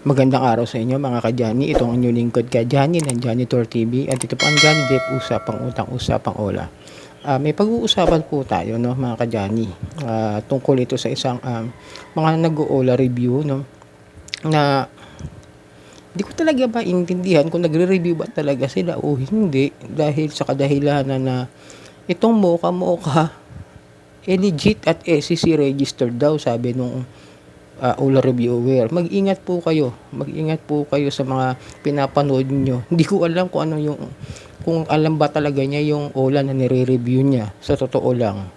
Magandang araw sa inyo mga ka-Johnny. Ito ang inyong lingkod ka-Johnny ng Johnny Tour TV. At ito po ang Johnny Depp, usapang utang, usapang ola. May pag-uusapan po tayo, no, mga ka-Johnny. Tungkol ito sa isang mga nag-oola review, no, na hindi ko talaga maintindihan kung nagre-review ba talaga sila o hindi. Dahil sa kadahilanan na itong mocha legit at SEC registered daw, sabi nung Ola reviewer. Mag-ingat po kayo. Mag-ingat po kayo sa mga pinapanood niyo. Hindi ko alam kung ano yung, kung alam ba talaga niya yung Ola na nire-review niya. Sa totoo lang.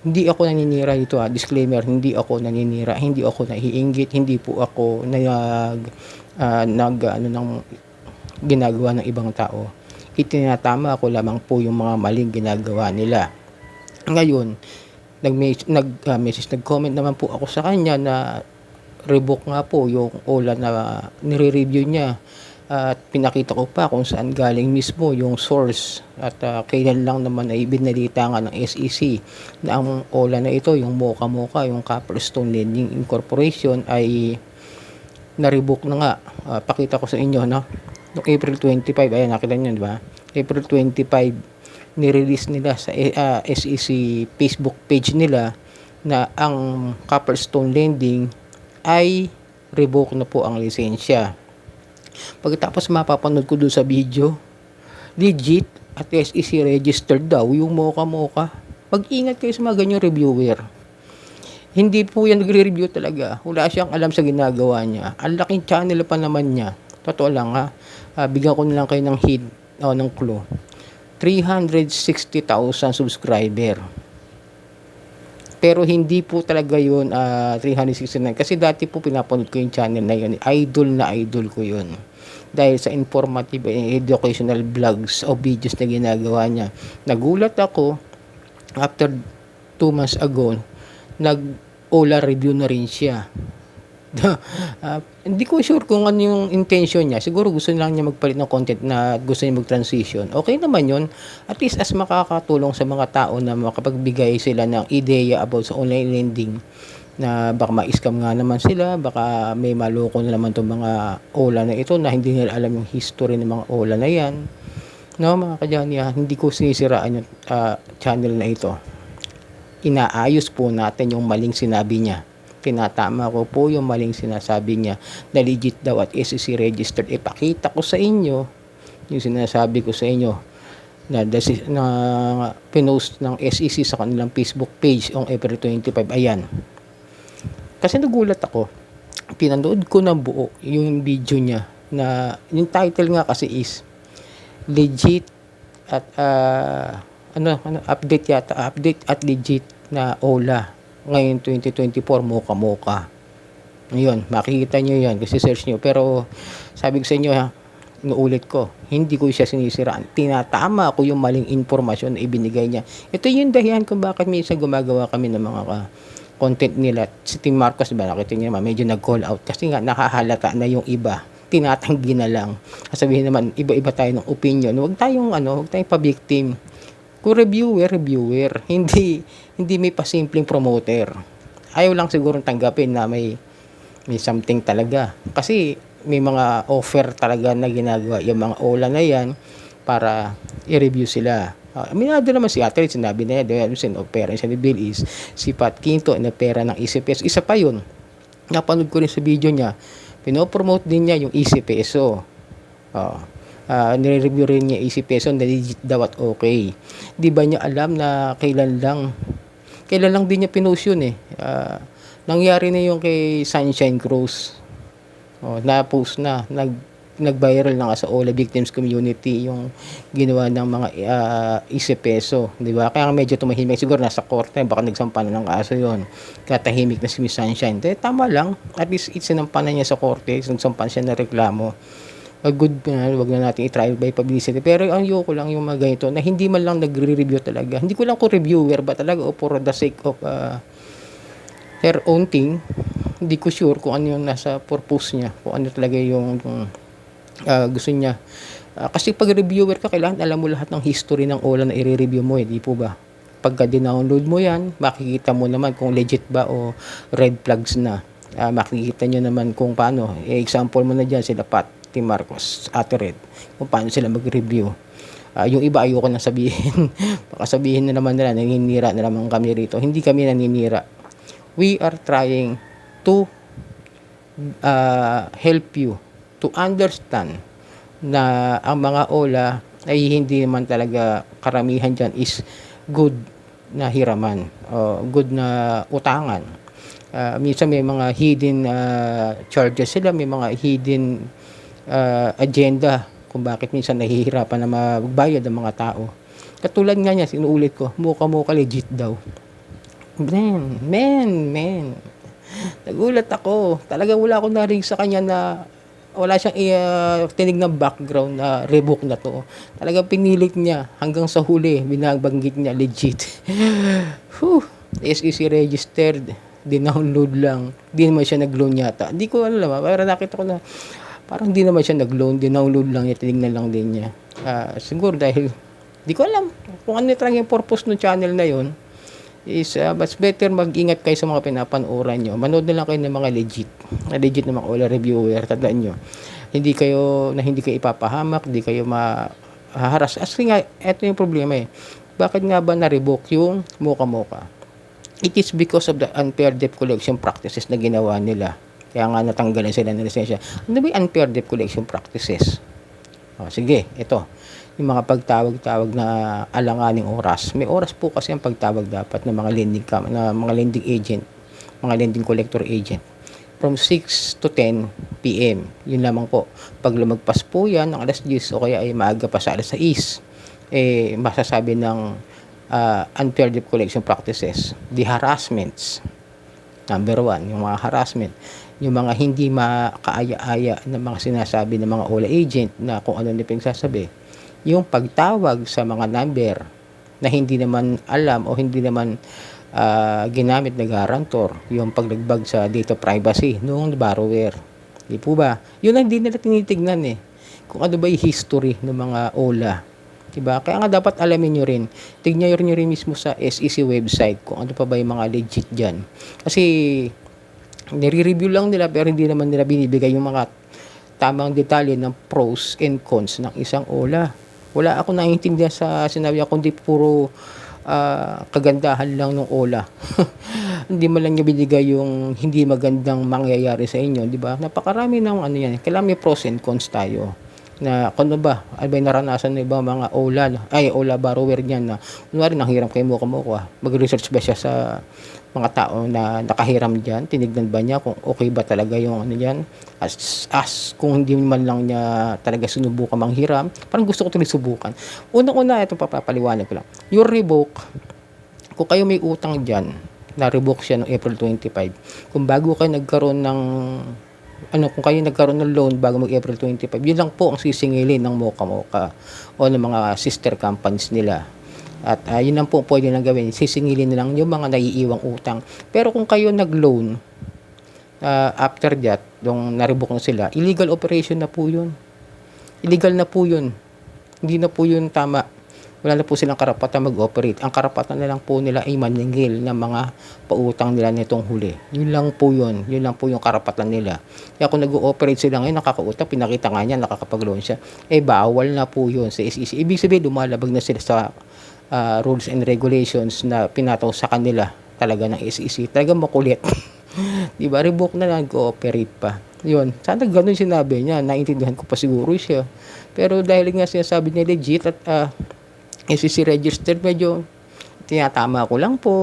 Hindi ako naninira dito, disclaimer, hindi ako naninira, hindi ako nahiinggit, hindi po ako ng ginagawa ng ibang tao. Itinatama ko lamang po yung mga maling ginagawa nila. Ngayon, nag-comment naman po ako sa kanya na revoke nga po yung Ola na nire-review niya, at pinakita ko pa kung saan galing mismo yung source, at kailan lang naman ay binalita nga ng SEC na ang Ola na ito, yung Mocha, yung Copperstone Lending Incorporation, ay na-revoke na nga. Pakita ko sa inyo, no? Noong April 25, ayan, nakita niyo, di ba? April 25, nirelease nila sa SEC Facebook page nila na ang Copperstone Lending ay revoke na po ang lisensya. Pagkatapos mapapanood ko doon sa video, legit at SEC registered daw yung Mocha. Pag-ingat kayo sa mga ganyang reviewer. Hindi po yan nagre-review talaga. Wala siyang alam sa ginagawa niya. Ang laking channel pa naman niya. Totoo lang, ha. Bigyan ko na lang kayo ng hint o ng clue. 360,000 subscriber. Pero hindi po talaga yun 369. Kasi dati po pinapanood ko yung channel na yun. Idol ko yun. Dahil sa informative educational vlogs o videos na ginagawa niya. Nagulat ako, after 2 months ago, nag-Ola review na rin siya. Hindi ko sure kung ano yung intention niya. Siguro gusto lang niya magpalit ng content na gusto niya mag-transition. Okay naman yun. At least as makakatulong sa mga tao na makapagbigay sila ng ideya about sa online lending, na baka ma-scam nga naman sila, baka may maloko na naman itong mga Ola na ito na hindi nila alam yung history ng mga Ola na yan. No, mga ka-Johnny, hindi ko sinisiraan yung channel na ito. Inaayos po natin yung maling sinabi niya. Tinatama ko po yung maling sinasabi niya na legit daw at SEC registered. Ipakita ko sa inyo yung sinasabi ko sa inyo na pinost ng SEC sa kanilang Facebook page on April 25. Ayan. Kasi nagulat ako. Pinanood ko ng buo yung video niya na yung title nga kasi is legit at update at legit na Ola ngayon 2024 Mocha. Ayun, makikita nyo yan kasi search nyo. Pero sabi ko sa inyo, inuulit ko, hindi ko siya sinisiraan. Tinatama ko yung maling informasyon na ibinigay niya. Ito yung dahilan kung bakit minsan gumagawa kami ng mga content nila. Si Tim Marcos, ba, nakita niyo naman, medyo nag-call out kasi nga nakahalata na yung iba. Tinatanggi na lang. Sabihin naman, iba-iba tayo ng opinion. Huwag tayong pa-victim. Kung reviewer, hindi may pasimpleng promoter. Ayaw lang siguro tanggapin na may something talaga. Kasi may mga offer talaga na ginagawa yung mga Ola na yan para i-review sila. Aminado naman si Ate, sinabi na yan, pera siya ni Bill is si Pat Quinto na pera ng Easy Peso. Isa pa yun. Napanood ko rin sa video niya. Pinopromote din niya yung Easy Peso. Nire-review rin niya Easy Peso na legit daw at okay. Di ba niya alam na kailan lang din niya pinost yun nangyari na yung kay Sunshine Cruz. Na-post na, nag-viral na nga sa Ola Victims Community yung ginawa ng mga Easy Peso, di ba? Kaya medyo tumahimik, siguro nasa korte, baka nagsampa na ng kaso yon. Katahimik na si Miss Sunshine. Tama lang, at least isinampa na niya sa korte, nagsampa siya na reklamo. Wag na natin i-trial by publicity. Pero ang ayoko lang yung mga ganito na hindi man lang nagre-review talaga. Hindi ko lang kung reviewer ba talaga o for the sake of their own thing. Hindi ko sure kung ano yung nasa purpose niya, kung ano talaga yung gusto niya. Kasi pag reviewer ka, kailangan alam mo lahat ng history ng Ola na i-review mo, di po ba? Pagka dinownload mo yan, makikita mo naman kung legit ba o red flags na. Makikita nyo naman kung paano. Example mo na dyan, sila Pat, Tim Marcos, Ate Red, kung paano sila mag-review. Yung iba ayoko nang sabihin. Baka sabihin na naman nila, naninira na naman kami rito. Hindi kami naninira. We are trying to help you to understand na ang mga OLA ay hindi naman talaga karamihan dyan is good na hiraman o good na utangan. Minsan may mga hidden charges sila, may mga hidden agenda kung bakit minsan nahihirapan na magbayad ang mga tao. Katulad nga niya, sinuulit ko, muka legit daw. Man. Nagulat ako. Talagang wala akong narinig sa kanya na wala siyang tinig ng background na revoke na to. Talagang pinilit niya hanggang sa huli, binabanggit niya legit. SEC registered, dinownload lang. Di naman siya nag-loan yata. Hindi ko alam, pero nakita ko na parang di naman siya nag-loan, dinownload lang niya, tinignan lang din niya. Siguro dahil di ko alam kung ano talaga yung purpose ng channel na yon. Is mas better mag-ingat kayo sa mga pinapanood nyo. Manood na lang kayo ng mga legit na mga OLA reviewer. Tandaan nyo, hindi kayo ipapahamak, hindi kayo mahaharas. Kasi nga, eto yung problema eh. Bakit nga ba na-revoke yung Mocha? It is because of the unfair debt collection practices na ginawa nila. Kaya nga natanggalan sila ng lisensya. Ano ba yung unfair debt collection practices? Sige, ito. Yung mga pagtawag-tawag na alanganing oras. May oras po kasi ang pagtawag dapat ng mga lending agent, mga lending collector agent. From 6 to 10 PM. Yun lamang po. Pag lumagpas po yan ng alas 10 o kaya ay maaga pa sa alas 6, masasabi ng unfair debt collection practices. The harassments. Number 1, yung mga harassment. Yung mga hindi makaaya-aya na mga sinasabi ng mga OLA agent na kung ano nila pinagsasabi. Yung pagtawag sa mga number na hindi naman alam o hindi naman ginamit na guarantor, yung paglagbag sa data privacy noong borrower. Di po ba? Yun ang hindi nila tinitignan eh. Kung ano ba yung history ng mga OLA. Diba? Kaya nga dapat alamin nyo rin. Tignan nyo rin mismo sa SEC website kung ano pa ba yung mga legit dyan. Kasi nire-review lang nila pero hindi naman nila binibigay yung mga tamang detalye ng pros and cons ng isang OLA. Wala ako naiintindihan sa sinabi ako, kundi puro kagandahan lang ng OLA. Hindi man lang niya binigay yung hindi magandang mangyayari sa inyo, di ba? Napakarami ng ano yan. Kailangan may pros and cons tayo. Na kung ano ba, ano ba naranasan ng ibang mga OLA borrower niyan na kunwari nanghiram kay Mocha. Mag-research ba siya sa mga tao na nakahiram diyan? Tinignan ba niya kung okay ba talaga yung ano diyan? As kung hindi man lang niya talaga sinubukan manghiram, parang gusto ko tuloy subukan. Unang-una, ito papaliwanag ko lang. Yung revoke, kung kayo may utang diyan, na-revoke siya noong April 25. Kung bago kayo nagkaroon ng kung kayo nagkaroon ng loan bago mag-April 25, yun lang po ang sisingilin ng Mocha o ng mga sister companies nila. At yun lang po pwede nang gawin. Sisingilin na lang yung mga naiiwang utang. Pero kung kayo nag-loan, after that, nung na-revoke na sila, illegal operation na po yun. Illegal na po yun. Hindi na po yun tama. Wala na po silang karapatan mag-operate. Ang karapatan na lang po nila ay maningil ng mga pautang nila nitong huli. Yun lang po yun. Yun lang po yung karapatan nila. Kaya kung nag-ooperate sila ngayon, nakakautang, pinakita nga niya, nakakapag-loan siya, bawal na po yun sa SEC. Ibig sabihin, lumalabag na sila sa rules and regulations na pinataw sa kanila talaga ng SEC. Talagang makulit. Diba? Revoke na lang, go-operate pa. Yun. Sana ganun sinabi niya. Naintindihan ko pa siguro siya. Pero dahil nga sinasabi niya legit at SEC registered, medyo tinatama ko lang po.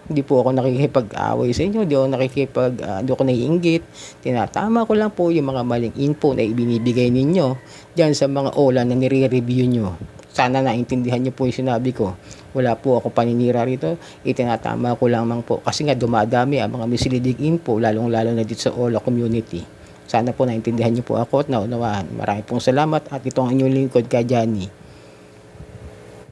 Hindi po ako nakikipag-away sa inyo. Hindi ako naiinggit. Tinatama ko lang po yung mga maling info na ibinibigay ninyo dyan sa mga OLA na nire-review nyo. Sana naintindihan nyo po yung sinabi ko. Wala po ako paninira rito. Itinatama ko lamang po. Kasi nga dumadami ang mga misleading info, lalong-lalo na dito sa OLA community. Sana po naintindihan nyo po ako at naunawaan. Maraming pong salamat at ito ang inyong lingkod, Ka Johnny.